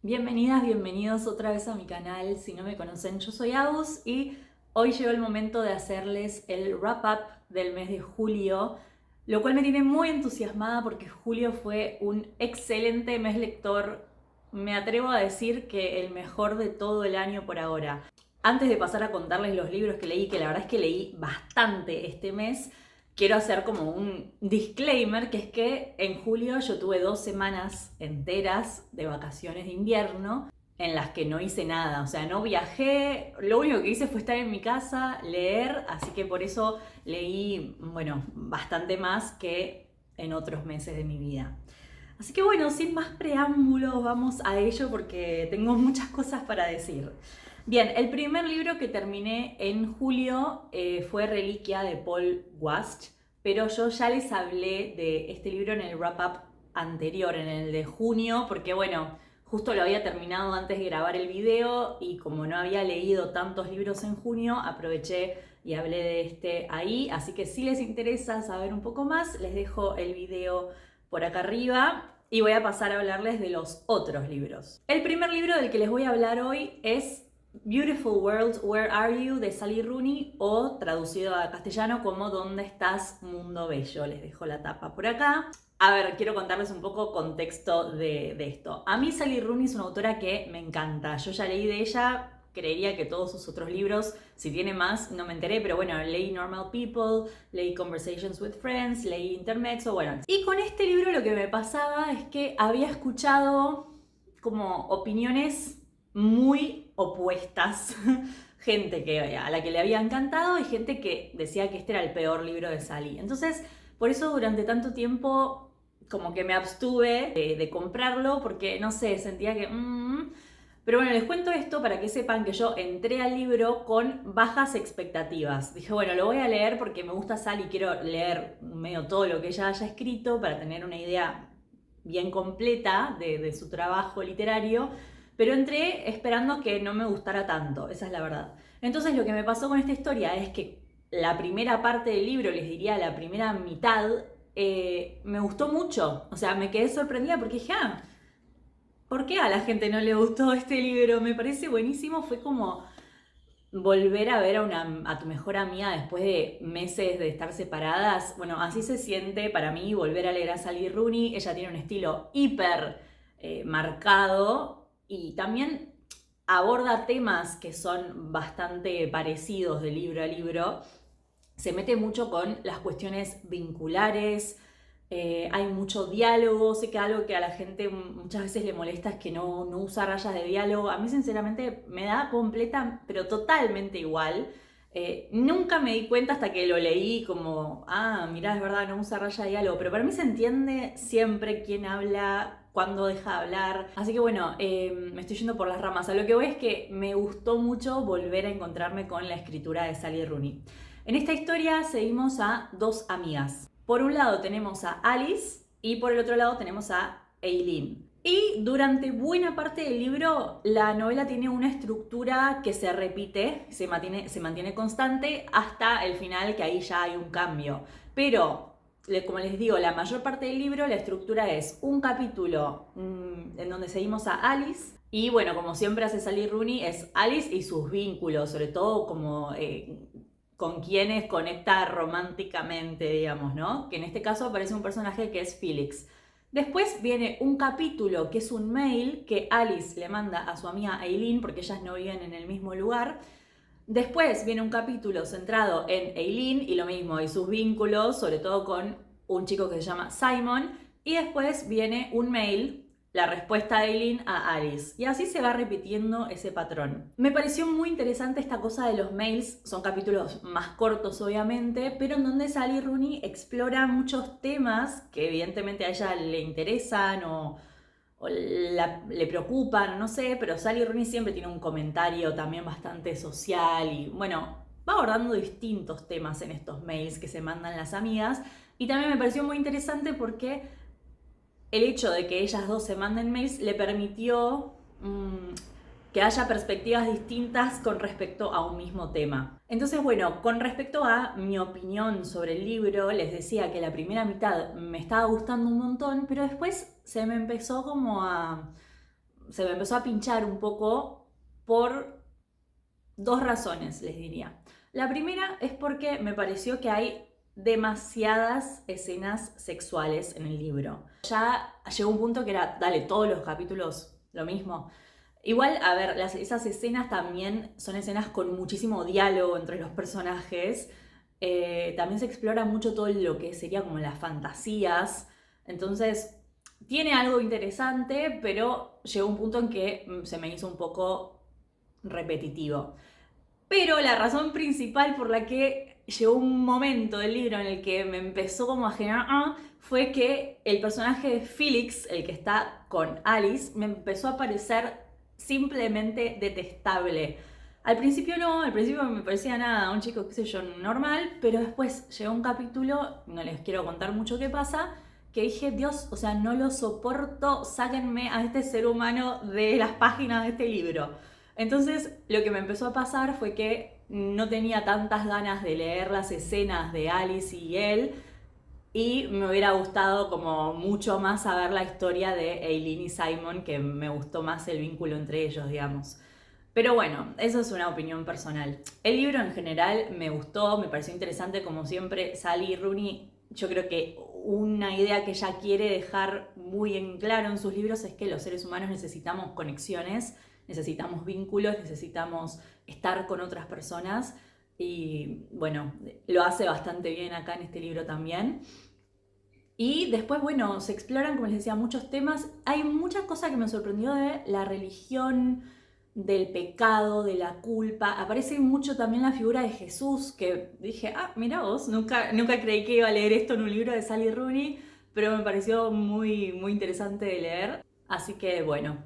Bienvenidas, bienvenidos otra vez a mi canal. Si no me conocen, yo soy Agus y hoy llegó el momento de hacerles el wrap-up del mes de julio, lo cual me tiene muy entusiasmada porque julio fue un excelente mes lector. Me atrevo a decir que el mejor de todo el año por ahora. Antes de pasar a contarles los libros que leí, que la verdad es que leí bastante este mes, quiero hacer como un disclaimer, que es que en julio yo tuve 2 semanas enteras de vacaciones de invierno en las que no hice nada, o sea, no viajé, lo único que hice fue estar en mi casa, leer, así que por eso leí, bueno, bastante más que en otros meses de mi vida. Así que bueno, sin más preámbulos, vamos a ello porque tengo muchas cosas para decir. Bien, el primer libro que terminé en julio fue Reliquia de Paul Wast, pero yo ya les hablé de este libro en el wrap-up anterior, en el de junio, porque bueno, justo lo había terminado antes de grabar el video y como no había leído tantos libros en junio, aproveché y hablé de este ahí, así que si les interesa saber un poco más, les dejo el video por acá arriba y voy a pasar a hablarles de los otros libros. El primer libro del que les voy a hablar hoy es Beautiful World, Where Are You? De Sally Rooney, o traducido a castellano como ¿Dónde estás, mundo bello? Les dejo la tapa por acá. A ver, quiero contarles un poco contexto de esto. A mí Sally Rooney es una autora que me encanta. Yo ya leí de ella, creería que todos sus otros libros, si tiene más, no me enteré, pero bueno, leí Normal People, leí Conversations with Friends, leí Intermezzo, bueno. Y con este libro lo que me pasaba es que había escuchado como opiniones muy opuestas. Gente a la que le había encantado y gente que decía que este era el peor libro de Sally. Entonces, por eso durante tanto tiempo como que me abstuve de comprarlo porque, no sé, sentía que... Pero bueno, les cuento esto para que sepan que yo entré al libro con bajas expectativas. Dije, bueno, lo voy a leer porque me gusta Sally y quiero leer medio todo lo que ella haya escrito para tener una idea bien completa de su trabajo literario, pero entré esperando que no me gustara tanto, esa es la verdad. Entonces lo que me pasó con esta historia es que la primera parte del libro, les diría la primera mitad, me gustó mucho, o sea, me quedé sorprendida porque dije, ¿por qué a la gente no le gustó este libro? Me parece buenísimo, fue como volver a ver a tu mejor amiga después de meses de estar separadas. Bueno, así se siente para mí volver a leer a Sally Rooney. Ella tiene un estilo hiper marcado y también aborda temas que son bastante parecidos de libro a libro. Se mete mucho con las cuestiones vinculares, hay mucho diálogo. Sé que algo que a la gente muchas veces le molesta es que no usa rayas de diálogo. A mí sinceramente me da completa, pero totalmente igual. Nunca me di cuenta hasta que lo leí como, mirá, es verdad, no usa raya de diálogo. Pero para mí se entiende siempre quién habla, cuándo deja de hablar. Así que bueno, me estoy yendo por las ramas. A lo que voy es que me gustó mucho volver a encontrarme con la escritura de Sally Rooney. En esta historia seguimos a dos amigas. Por un lado tenemos a Alice y por el otro lado tenemos a Eileen. Y durante buena parte del libro la novela tiene una estructura que se repite, se mantiene constante hasta el final, que ahí ya hay un cambio. Pero, como les digo, la mayor parte del libro la estructura es un capítulo en donde seguimos a Alice. Y bueno, como siempre hace Sally Rooney, es Alice y sus vínculos, sobre todo como con quienes conecta románticamente, digamos, ¿no? Que en este caso aparece un personaje que es Felix. Después viene un capítulo que es un mail que Alice le manda a su amiga Eileen porque ellas no viven en el mismo lugar. Después viene un capítulo centrado en Eileen y lo mismo, y sus vínculos, sobre todo con un chico que se llama Simon. Y después viene un mail, la respuesta de Eileen a Alice. Y así se va repitiendo ese patrón. Me pareció muy interesante esta cosa de los mails. Son capítulos más cortos, obviamente, pero en donde Sally Rooney explora muchos temas que evidentemente a ella le interesan o le preocupan, no sé, pero Sally Rooney siempre tiene un comentario también bastante social y bueno, va abordando distintos temas en estos mails que se mandan las amigas. Y también me pareció muy interesante porque el hecho de que ellas dos se manden mails le permitió que haya perspectivas distintas con respecto a un mismo tema. Entonces, bueno, con respecto a mi opinión sobre el libro, les decía que la primera mitad me estaba gustando un montón, pero después se me empezó como a se me empezó a pinchar un poco por dos razones, les diría. La primera es porque me pareció que hay demasiadas escenas sexuales en el libro. Ya llegó un punto que era, dale, todos los capítulos lo mismo. Igual, a ver, esas escenas también son escenas con muchísimo diálogo entre los personajes. También se explora mucho todo lo que sería como las fantasías. Entonces, tiene algo interesante, pero llegó un punto en que se me hizo un poco repetitivo. Pero la razón principal por la que llegó un momento del libro en el que me empezó como a generar fue que el personaje de Felix, el que está con Alice, me empezó a parecer simplemente detestable. Al principio no, al principio me parecía nada, un chico, qué sé yo, normal, pero después llegó un capítulo, no les quiero contar mucho qué pasa, que dije, Dios, o sea, no lo soporto, sáquenme a este ser humano de las páginas de este libro. Entonces, lo que me empezó a pasar fue que no tenía tantas ganas de leer las escenas de Alice y él, y me hubiera gustado como mucho más saber la historia de Eileen y Simon, que me gustó más el vínculo entre ellos, digamos. Pero bueno, eso es una opinión personal. El libro en general me gustó, me pareció interesante, como siempre. Sally Rooney, yo creo que una idea que ella quiere dejar muy en claro en sus libros es que los seres humanos necesitamos conexiones, necesitamos vínculos, necesitamos estar con otras personas. Y bueno, lo hace bastante bien acá en este libro también. Y después, bueno, se exploran, como les decía, muchos temas. Hay muchas cosas que me sorprendió de la religión, del pecado, de la culpa. Aparece mucho también la figura de Jesús, que dije, mira vos, nunca creí que iba a leer esto en un libro de Sally Rooney, pero me pareció muy, muy interesante de leer. Así que bueno,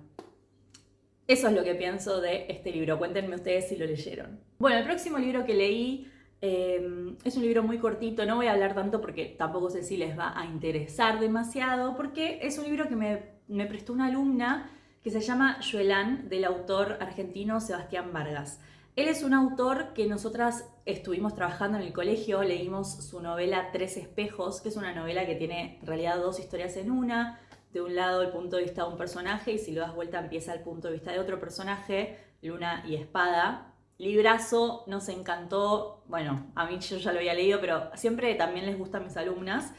eso es lo que pienso de este libro. Cuéntenme ustedes si lo leyeron. Bueno, el próximo libro que leí es un libro muy cortito, no voy a hablar tanto porque tampoco sé si les va a interesar demasiado, porque es un libro que me prestó una alumna que se llama Yuelán, del autor argentino Sebastián Vargas. Él es un autor que nosotras estuvimos trabajando en el colegio, leímos su novela Tres Espejos, que es una novela que tiene en realidad dos historias en una. De un lado el punto de vista de un personaje y si lo das vuelta empieza el punto de vista de otro personaje, Luna y Espada. Librazo, nos encantó, bueno, a mí yo ya lo había leído, pero siempre también les gusta a mis alumnas.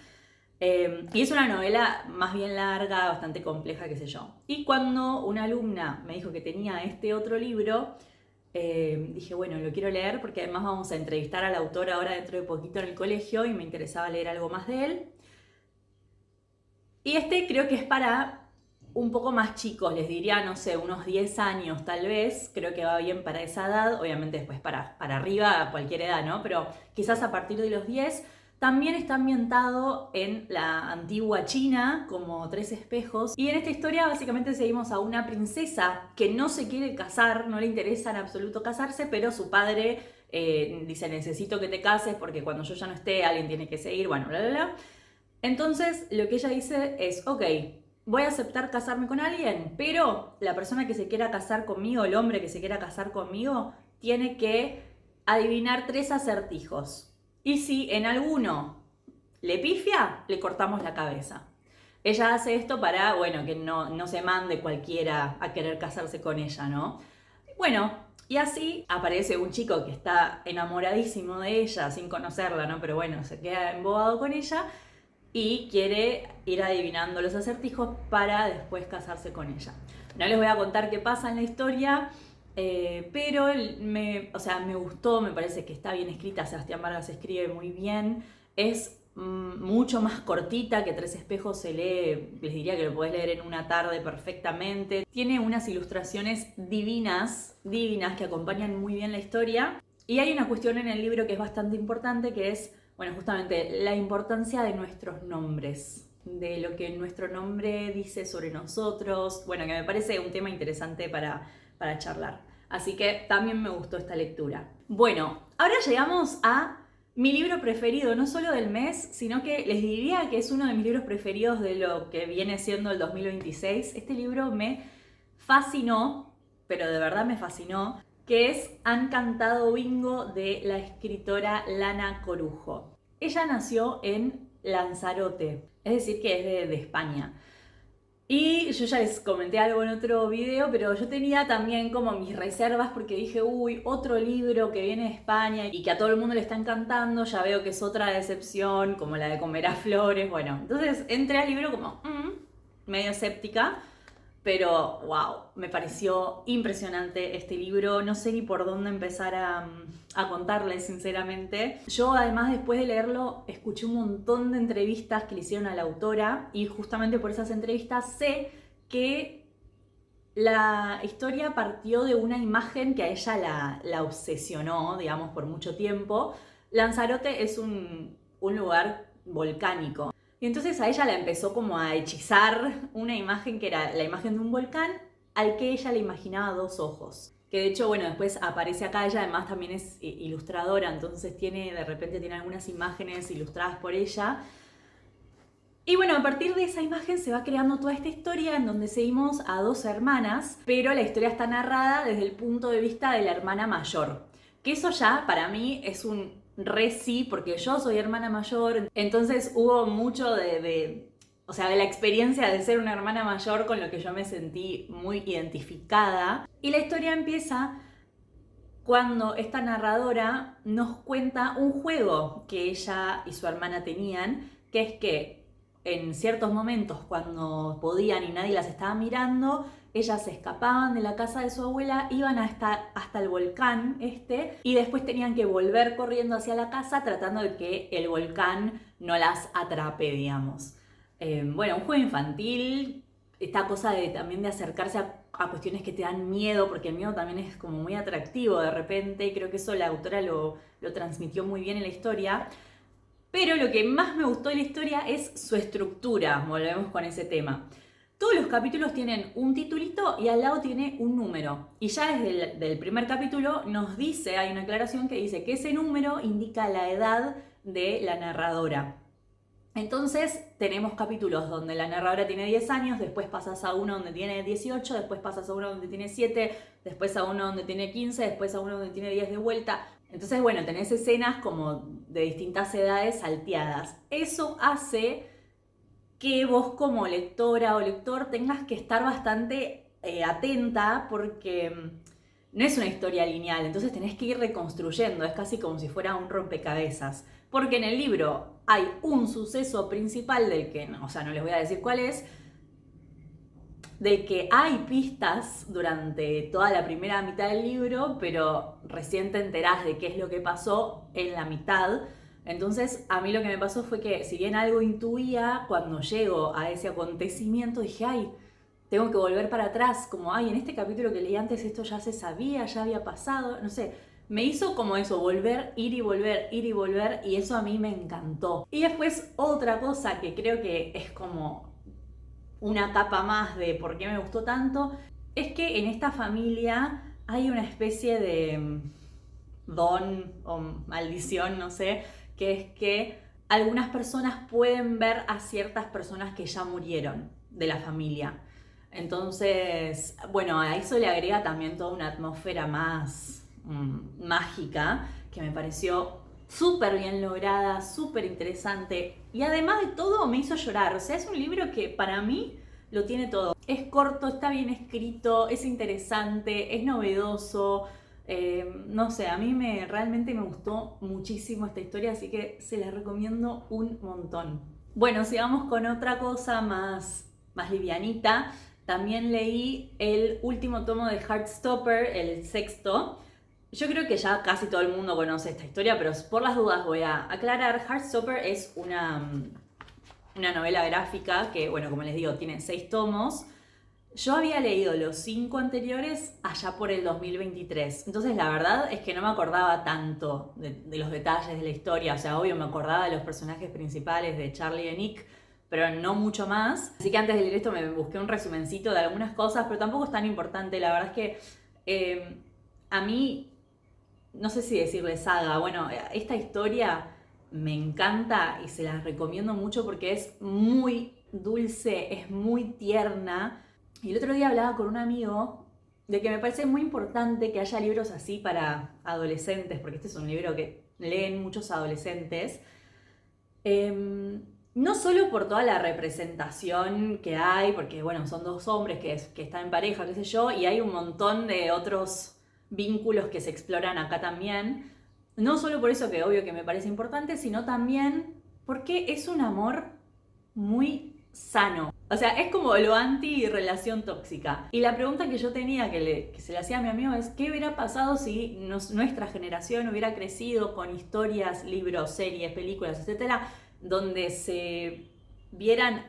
Y es una novela más bien larga, bastante compleja, qué sé yo. Y cuando una alumna me dijo que tenía este otro libro, dije, bueno, lo quiero leer porque además vamos a entrevistar al autor ahora dentro de poquito en el colegio y me interesaba leer algo más de él. Y este creo que es para un poco más chicos, les diría, no sé, unos 10 años tal vez, creo que va bien para esa edad, obviamente después para arriba, a cualquier edad, ¿no? Pero quizás a partir de los 10. También está ambientado en la antigua China, como Tres Espejos. Y en esta historia básicamente seguimos a una princesa que no se quiere casar, no le interesa en absoluto casarse, pero su padre dice, necesito que te cases porque cuando yo ya no esté, alguien tiene que seguir, bueno, bla, bla, bla. Entonces lo que ella dice es, ok, voy a aceptar casarme con alguien, pero la persona que se quiera casar conmigo, el hombre que se quiera casar conmigo, tiene que adivinar 3 acertijos. Y si en alguno le pifia, le cortamos la cabeza. Ella hace esto para, bueno, que no se mande cualquiera a querer casarse con ella, ¿no? Bueno, y así aparece un chico que está enamoradísimo de ella, sin conocerla, ¿no? Pero bueno, se queda embobado con ella y quiere ir adivinando los acertijos para después casarse con ella. No les voy a contar qué pasa en la historia, pero me gustó, me parece que está bien escrita, Sebastián Vargas escribe muy bien, es mucho más cortita que Tres Espejos, se lee, les diría que lo podés leer en una tarde perfectamente. Tiene unas ilustraciones divinas, divinas que acompañan muy bien la historia. Y hay una cuestión en el libro que es bastante importante, que es, bueno, justamente la importancia de nuestros nombres, de lo que nuestro nombre dice sobre nosotros, bueno, que me parece un tema interesante para charlar. Así que también me gustó esta lectura. Bueno, ahora llegamos a mi libro preferido, no solo del mes, sino que les diría que es uno de mis libros preferidos de lo que viene siendo el 2026. Este libro me fascinó, pero de verdad me fascinó, que es Han cantado bingo, de la escritora Lana Corujo. Ella nació en Lanzarote, es decir, que es de España. Y yo ya les comenté algo en otro video, pero yo tenía también como mis reservas porque dije, uy, otro libro que viene de España y que a todo el mundo le está encantando, ya veo que es otra decepción, como la de Comer a Flores, bueno. Entonces entré al libro como medio escéptica, pero wow, me pareció impresionante este libro, no sé ni por dónde empezar a contarles sinceramente. Yo además después de leerlo escuché un montón de entrevistas que le hicieron a la autora y justamente por esas entrevistas sé que la historia partió de una imagen que a ella la obsesionó, digamos, por mucho tiempo. Lanzarote es un lugar volcánico. Y entonces a ella la empezó como a hechizar una imagen que era la imagen de un volcán al que ella le imaginaba dos ojos. Que de hecho, bueno, después aparece acá, ella además también es ilustradora, entonces de repente tiene algunas imágenes ilustradas por ella. Y bueno, a partir de esa imagen se va creando toda esta historia en donde seguimos a dos hermanas, pero la historia está narrada desde el punto de vista de la hermana mayor. Que eso ya para mí es un re sí, porque yo soy hermana mayor, entonces hubo mucho o sea, de la experiencia de ser una hermana mayor con lo que yo me sentí muy identificada. Y la historia empieza cuando esta narradora nos cuenta un juego que ella y su hermana tenían, que es que en ciertos momentos cuando podían y nadie las estaba mirando, ellas se escapaban de la casa de su abuela, iban hasta el volcán y después tenían que volver corriendo hacia la casa tratando de que el volcán no las atrape, digamos. Bueno, un juego infantil, esta cosa también de acercarse a cuestiones que te dan miedo, porque el miedo también es como muy atractivo de repente, y creo que eso la autora lo transmitió muy bien en la historia. Pero lo que más me gustó de la historia es su estructura, volvemos con ese tema. Todos los capítulos tienen un titulito y al lado tiene un número. Y ya desde el primer capítulo nos dice, hay una aclaración que dice que ese número indica la edad de la narradora. Entonces tenemos capítulos donde la narradora tiene 10 años, después pasas a uno donde tiene 18, después pasas a uno donde tiene 7, después a uno donde tiene 15, después a uno donde tiene 10 de vuelta. Entonces, bueno, tenés escenas como de distintas edades salteadas. Eso hace que vos como lectora o lector tengas que estar bastante atenta porque no es una historia lineal, entonces tenés que ir reconstruyendo, es casi como si fuera un rompecabezas. Porque en el libro hay un suceso principal del que, o sea, no les voy a decir cuál es, del que hay pistas durante toda la primera mitad del libro, pero recién te enterás de qué es lo que pasó en la mitad. Entonces, a mí lo que me pasó fue que, si bien algo intuía, cuando llego a ese acontecimiento dije, ay, tengo que volver para atrás, como, ay, en este capítulo que leí antes esto ya se sabía, ya había pasado, no sé. Me hizo como eso, volver, ir y volver, ir y volver, y eso a mí me encantó. Y después otra cosa que creo que es como una capa más de por qué me gustó tanto, es que en esta familia hay una especie de don o maldición, no sé, que es que algunas personas pueden ver a ciertas personas que ya murieron de la familia. Entonces, bueno, a eso le agrega también toda una atmósfera más mágica que me pareció súper bien lograda, súper interesante y además de todo me hizo llorar. O sea, es un libro que para mí lo tiene todo. Es corto, está bien escrito, es interesante, es novedoso. No sé, a mí realmente me gustó muchísimo esta historia, así que se la recomiendo un montón. Bueno, sigamos con otra cosa más livianita. También leí el último tomo de Heartstopper, el sexto. Yo creo que ya casi todo el mundo conoce esta historia, pero por las dudas voy a aclarar. Heartstopper es una novela gráfica que, bueno, como les digo, tiene 6 tomos. Yo había leído los 5 anteriores allá por el 2023. Entonces la verdad es que no me acordaba tanto de los detalles de la historia. O sea, obvio me acordaba de los personajes principales, de Charlie y Nick, pero no mucho más. Así que antes de leer esto me busqué un resumencito de algunas cosas, pero tampoco es tan importante. La verdad es que a mí, no sé si decirle saga, bueno, esta historia me encanta y se la recomiendo mucho porque es muy dulce, es muy tierna. Y el otro día hablaba con un amigo de que me parece muy importante que haya libros así para adolescentes, porque este es un libro que leen muchos adolescentes. No solo por toda la representación que hay, porque bueno, son dos hombres que están en pareja, qué sé yo, y hay un montón de otros vínculos que se exploran acá también. No solo por eso, que obvio que me parece importante, sino también porque es un amor muy sano. O sea, es como lo anti-relación tóxica. Y la pregunta que yo tenía, que se le hacía a mi amigo, es ¿qué hubiera pasado si nuestra generación hubiera crecido con historias, libros, series, películas, etcétera, donde se vieran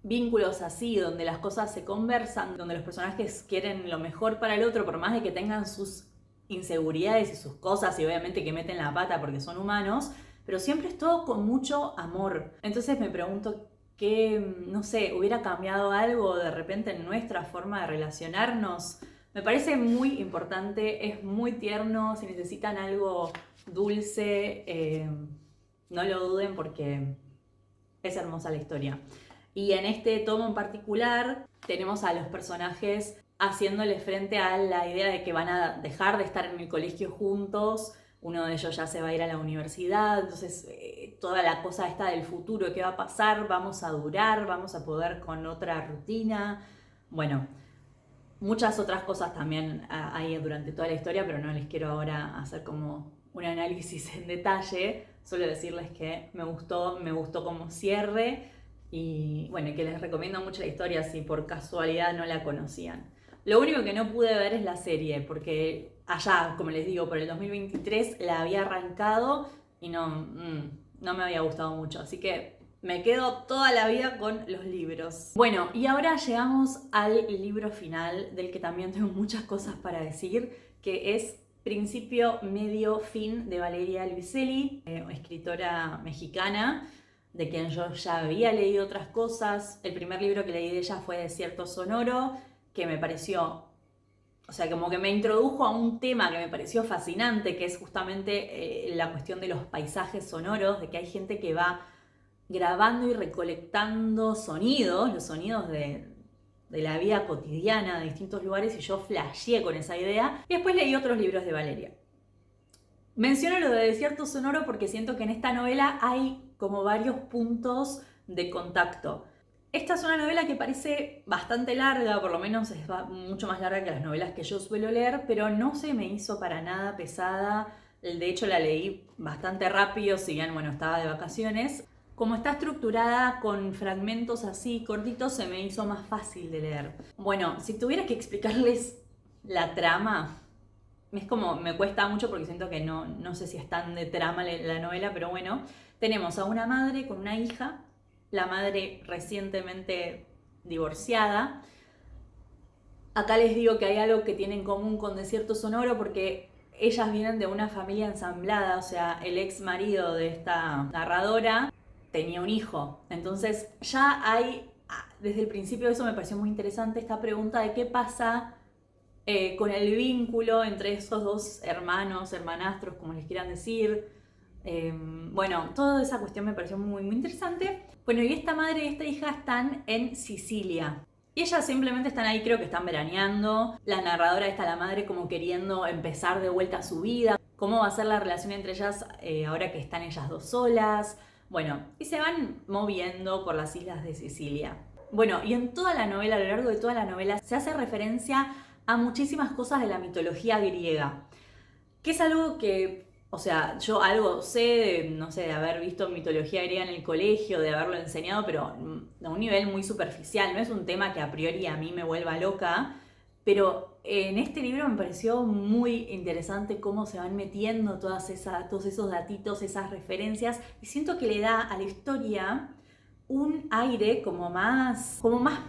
vínculos así, donde las cosas se conversan, donde los personajes quieren lo mejor para el otro, por más de que tengan sus inseguridades y sus cosas, y obviamente que meten la pata porque son humanos, pero siempre es todo con mucho amor. Entonces me pregunto que, no sé, hubiera cambiado algo de repente en nuestra forma de relacionarnos. Me parece muy importante, es muy tierno. Si necesitan algo dulce, no lo duden porque es hermosa la historia. Y en este tomo en particular tenemos a los personajes haciéndole frente a la idea de que van a dejar de estar en el colegio juntos. Uno de ellos ya se va a ir a la universidad, entonces toda la cosa esta del futuro, qué va a pasar, vamos a durar, vamos a poder con otra rutina. Bueno, muchas otras cosas también hay durante toda la historia, pero no les quiero ahora hacer como un análisis en detalle, solo decirles que me gustó como cierre y bueno, que les recomiendo mucho la historia si por casualidad no la conocían. Lo único que no pude ver es la serie, porque allá, como les digo, por el 2023 la había arrancado y no me había gustado mucho, así que me quedo toda la vida con los libros. Bueno, y ahora llegamos al libro final, del que también tengo muchas cosas para decir, que es Principio, Medio, Fin, de Valeria Luiselli, escritora mexicana, de quien yo ya había leído otras cosas. El primer libro que leí de ella fue Desierto Sonoro, que me pareció, o sea, como que me introdujo a un tema que me pareció fascinante, que es justamente la cuestión de los paisajes sonoros, de que hay gente que va grabando y recolectando sonidos, los sonidos de la vida cotidiana de distintos lugares, y yo flasheé con esa idea. Y después leí otros libros de Valeria. Menciono lo de Desierto Sonoro porque siento que en esta novela hay como varios puntos de contacto. Esta es una novela que parece bastante larga, por lo menos es mucho más larga que las novelas que yo suelo leer, pero no se me hizo para nada pesada. De hecho la leí bastante rápido, si bien bueno, estaba de vacaciones. Como está estructurada con fragmentos así cortitos, se me hizo más fácil de leer. Bueno, si tuviera que explicarles la trama, es como, me cuesta mucho porque siento que no sé si es tan de trama la novela, pero bueno, tenemos a una madre con una hija, la madre recientemente divorciada. Acá les digo que hay algo que tiene en común con Desierto Sonoro porque ellas vienen de una familia ensamblada, o sea, el ex marido de esta narradora tenía un hijo. Entonces ya hay, desde el principio eso me pareció muy interesante, esta pregunta de qué pasa con el vínculo entre esos dos hermanos, hermanastros, como les quieran decir. Bueno, toda esa cuestión me pareció muy, muy interesante. Bueno, y esta madre y esta hija están en Sicilia. Y ellas simplemente están ahí, creo que están veraneando. La narradora está la madre como queriendo empezar de vuelta su vida. ¿Cómo va a ser la relación entre ellas ahora que están ellas dos solas? Bueno, y se van moviendo por las islas de Sicilia. Bueno, y en toda la novela, a lo largo de toda la novela, se hace referencia a muchísimas cosas de la mitología griega. Que es algo que, o sea, yo algo sé, no sé, de haber visto mitología griega en el colegio, de haberlo enseñado, pero a un nivel muy superficial. No es un tema que a priori a mí me vuelva loca, pero en este libro me pareció muy interesante cómo se van metiendo todos esos datitos, esas referencias, y siento que le da a la historia un aire como más,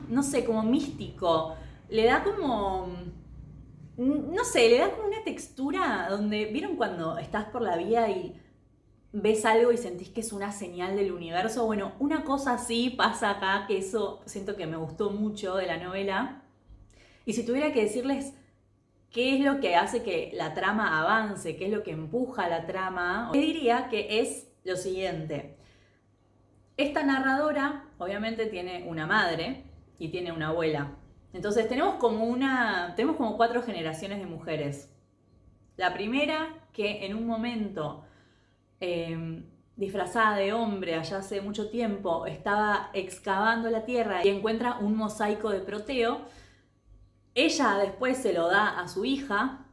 no sé, como místico. Le da como, no sé, le da como una textura donde, ¿vieron cuando estás por la vida y ves algo y sentís que es una señal del universo? Bueno, una cosa así pasa acá, que eso siento que me gustó mucho de la novela. Y si tuviera que decirles qué es lo que hace que la trama avance, qué es lo que empuja la trama, les diría que es lo siguiente. Esta narradora obviamente tiene una madre y tiene una abuela. Entonces tenemos como 4 generaciones de mujeres. La primera, que en un momento disfrazada de hombre allá hace mucho tiempo, estaba excavando la tierra y encuentra un mosaico de Proteo. Ella después se lo da a su hija,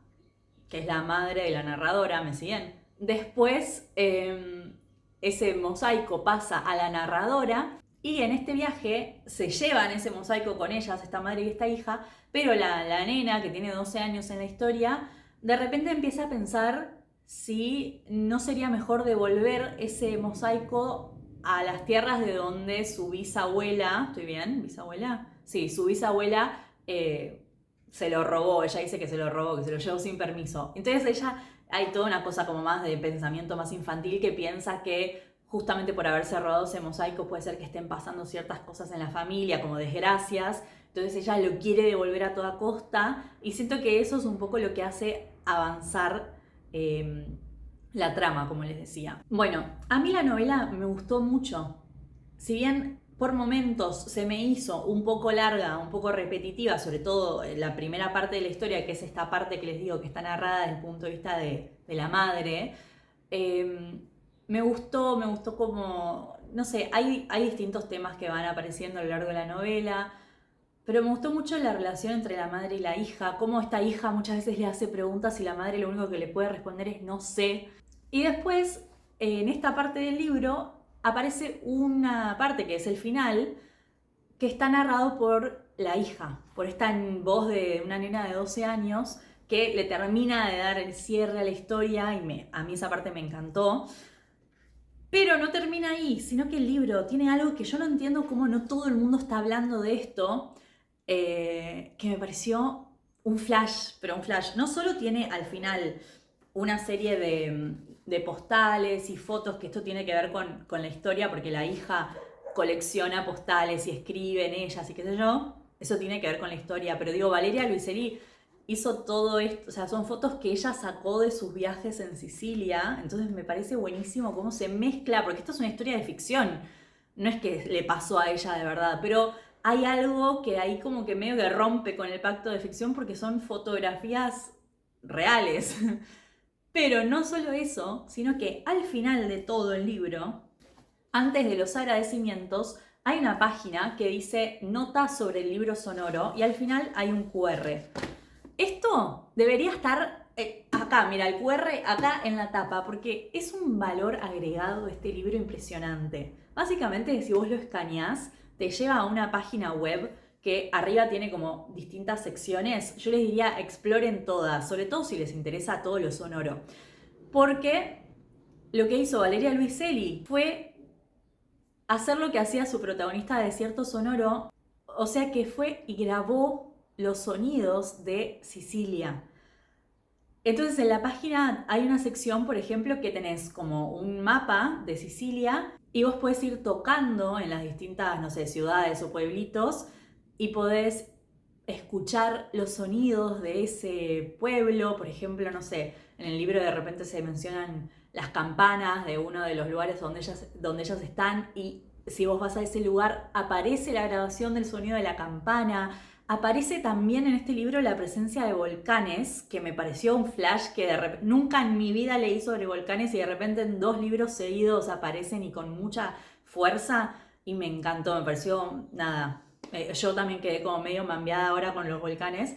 que es la madre de la narradora, ¿me siguen? Después ese mosaico pasa a la narradora y en este viaje se llevan ese mosaico con ellas, esta madre y esta hija, pero la nena, que tiene 12 años en la historia, de repente empieza a pensar si no sería mejor devolver ese mosaico a las tierras de donde su bisabuela, ¿estoy bien? ¿Bisabuela? Sí, su bisabuela se lo robó. Ella dice que se lo robó, que se lo llevó sin permiso. Entonces ella, hay toda una cosa como más de pensamiento más infantil, que piensa que justamente por haberse robado ese mosaico puede ser que estén pasando ciertas cosas en la familia, como desgracias. Entonces ella lo quiere devolver a toda costa y siento que eso es un poco lo que hace avanzar la trama, como les decía. Bueno, a mí la novela me gustó mucho. Si bien por momentos se me hizo un poco larga, un poco repetitiva, sobre todo la primera parte de la historia, que es esta parte que les digo que está narrada desde el punto de vista de la madre, me gustó como, no sé, hay distintos temas que van apareciendo a lo largo de la novela, pero me gustó mucho la relación entre la madre y la hija, cómo esta hija muchas veces le hace preguntas y la madre lo único que le puede responder es no sé. Y después, en esta parte del libro, aparece una parte que es el final, que está narrado por la hija, por esta voz de una nena de 12 años que le termina de dar el cierre a la historia y a mí esa parte me encantó. Pero no termina ahí, sino que el libro tiene algo que yo no entiendo cómo no todo el mundo está hablando de esto, que me pareció un flash, pero un flash. No solo tiene al final una serie de postales y fotos, que esto tiene que ver con la historia, porque la hija colecciona postales y escribe en ellas y qué sé yo, eso tiene que ver con la historia, pero digo, Valeria Luiselli hizo todo esto, o sea, son fotos que ella sacó de sus viajes en Sicilia, entonces me parece buenísimo cómo se mezcla, porque esto es una historia de ficción, no es que le pasó a ella de verdad, pero hay algo que ahí como que medio que rompe con el pacto de ficción porque son fotografías reales. Pero no solo eso, sino que al final de todo el libro, antes de los agradecimientos, hay una página que dice notas sobre el libro sonoro y al final hay un QR. Esto debería estar acá, mira, el QR acá en la tapa, porque es un valor agregado de este libro impresionante. Básicamente, si vos lo escaneás, te lleva a una página web que arriba tiene como distintas secciones. Yo les diría exploren todas, sobre todo si les interesa todo lo sonoro. Porque lo que hizo Valeria Luiselli fue hacer lo que hacía su protagonista de Desierto Sonoro, o sea que fue y grabó los sonidos de Sicilia. Entonces en la página hay una sección, por ejemplo, que tenés como un mapa de Sicilia y vos podés ir tocando en las distintas, no sé, ciudades o pueblitos y podés escuchar los sonidos de ese pueblo. Por ejemplo, no sé, en el libro de repente se mencionan las campanas de uno de los lugares donde ellas están y si vos vas a ese lugar aparece la grabación del sonido de la campana. Aparece también en este libro la presencia de volcanes, que me pareció un flash que nunca en mi vida leí sobre volcanes y de repente en 2 libros seguidos aparecen y con mucha fuerza y me encantó, me pareció nada. Yo también quedé como medio mambiada ahora con los volcanes.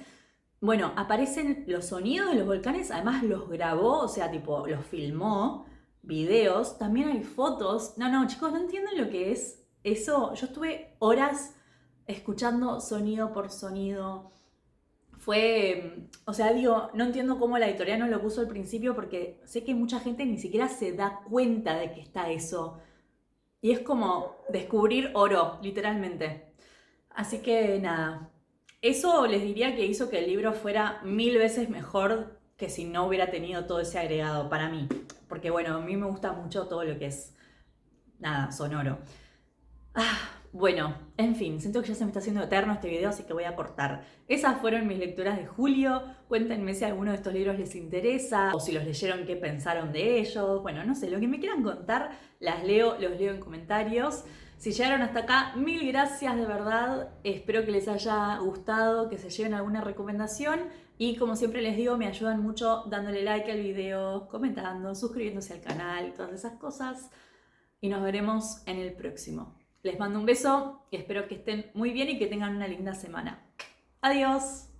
Bueno, aparecen los sonidos de los volcanes, además los grabó, o sea, tipo, los filmó, videos, también hay fotos. No, chicos, no entienden lo que es eso. Yo estuve horas escuchando sonido por sonido. Fue, o sea, digo, no entiendo cómo la editorial no lo puso al principio porque sé que mucha gente ni siquiera se da cuenta de que está eso. Y es como descubrir oro, literalmente. Así que nada, eso les diría que hizo que el libro fuera 1000 veces mejor que si no hubiera tenido todo ese agregado para mí. Porque bueno, a mí me gusta mucho todo lo que es, nada, sonoro. Bueno, en fin, siento que ya se me está haciendo eterno este video, así que voy a cortar. Esas fueron mis lecturas de julio. Cuéntenme si alguno de estos libros les interesa o si los leyeron, qué pensaron de ellos. Bueno, no sé, lo que me quieran contar, los leo en comentarios. Si llegaron hasta acá, 1000 gracias de verdad. Espero que les haya gustado, que se lleven alguna recomendación. Y como siempre les digo, me ayudan mucho dándole like al video, comentando, suscribiéndose al canal y todas esas cosas. y nos veremos en el próximo. Les mando un beso y espero que estén muy bien y que tengan una linda semana. Adiós.